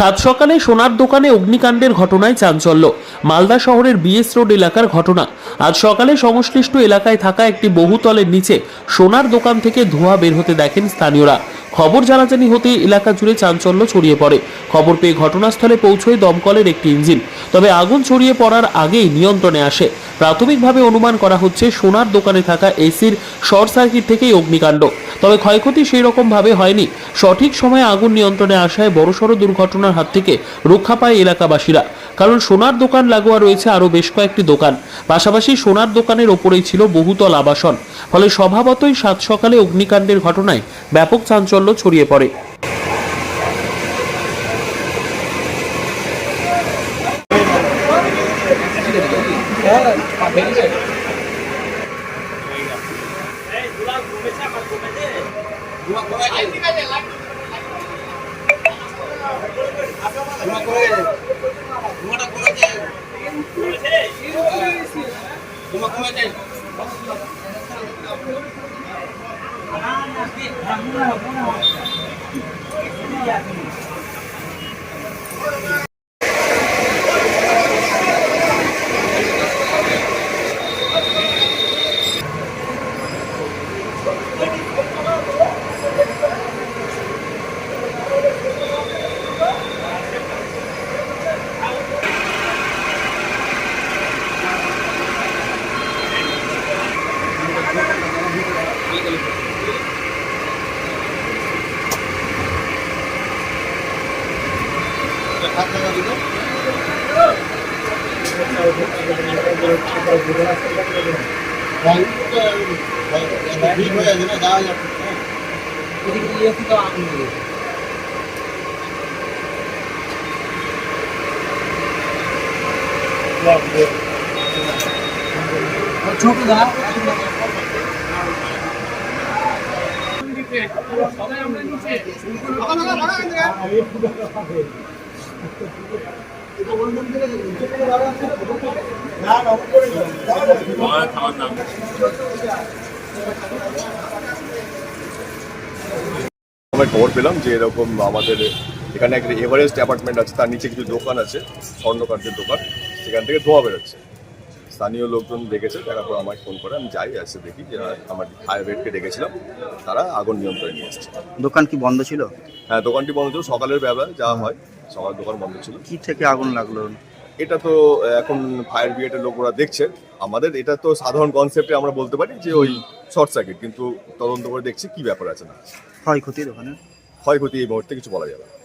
সাত সকালে সোনার দোকানে অগ্নিকাণ্ডের ঘটনায় চাঞ্চল্য। মালদা শহরের বিএস রোড এলাকার ঘটনা। আজ সকালে সংশ্লিষ্ট এলাকায় থাকা একটি বহুতলের নিচে সোনার দোকান থেকে ধোঁয়া বের হতে দেখেন স্থানীয়রা। খবর জানাজানি হতেই এলাকা জুড়ে চাঞ্চল্য ছড়িয়ে পড়ে। খবর পেয়ে ঘটনাস্থলে পৌঁছয় দমকলের একটি ইঞ্জিন। তবে আগুন ছড়িয়ে পড়ার আগেই নিয়ন্ত্রণে আসে। প্রাথমিকভাবে অনুমান করা হচ্ছে সোনার দোকানে থাকা এসির শর্ট সার্কিট থেকেই অগ্নিকাণ্ড। তবে ক্ষয়ক্ষতি সেই রকম ভাবে হয়নি। সঠিক সময়ে আগুন নিয়ন্ত্রণে আসায় বড়সড় দুর্ঘটনার হাত থেকে রক্ষা পায় এলাকাবাসীরা। কারণ সোনার দোকান লাগোয়া রয়েছে আরো বেশ কয়েকটি দোকান, পাশাপাশি সোনার দোকানের ওপরেই ছিল বহুতল আবাসন। ফলে স্বভাবতই সাত সকালে অগ্নিকাণ্ডের ঘটনায় ব্যাপক চাঞ্চল্য ছড়িয়ে পড়ে। খবর পেলাম যে এরকম আমাদের এখানে একটা এভারেস্ট অ্যাপার্টমেন্ট আছে, তার নিচে কিছু দোকান আছে, স্বর্ণকার্যের দোকান, সেখান থেকে ধোঁয়া বেরোচ্ছে। স্থানীয় লোকজন দেখেছে, তারপর আমায় ফোন করে আমি যাই, এসে দেখি যে আমার ফায়ার ব্রিগেডকে ডেকেছিলাম, তারা আগুন নিয়ন্ত্রণে নিয়ে এসছে। দোকান কি বন্ধ ছিল? হ্যাঁ, দোকানটি বন্ধ ছিল, সকালের বেলা যা হয় সকাল দোকান বন্ধ ছিল। কি থেকে আগুন লাগলো? এটা তো এখন ফায়ার ব্রিগেডের লোকরা দেখছে। আমাদের এটা তো সাধারণ কনসেপ্টে আমরা বলতে পারি যে ওই শর্ট সার্কিট, কিন্তু তদন্ত করে দেখছি কি ব্যাপার আছে না। ক্ষয়ক্ষতি দোকানে? ক্ষয়ক্ষতি এই মুহূর্তে কিছু বলা যাবে না।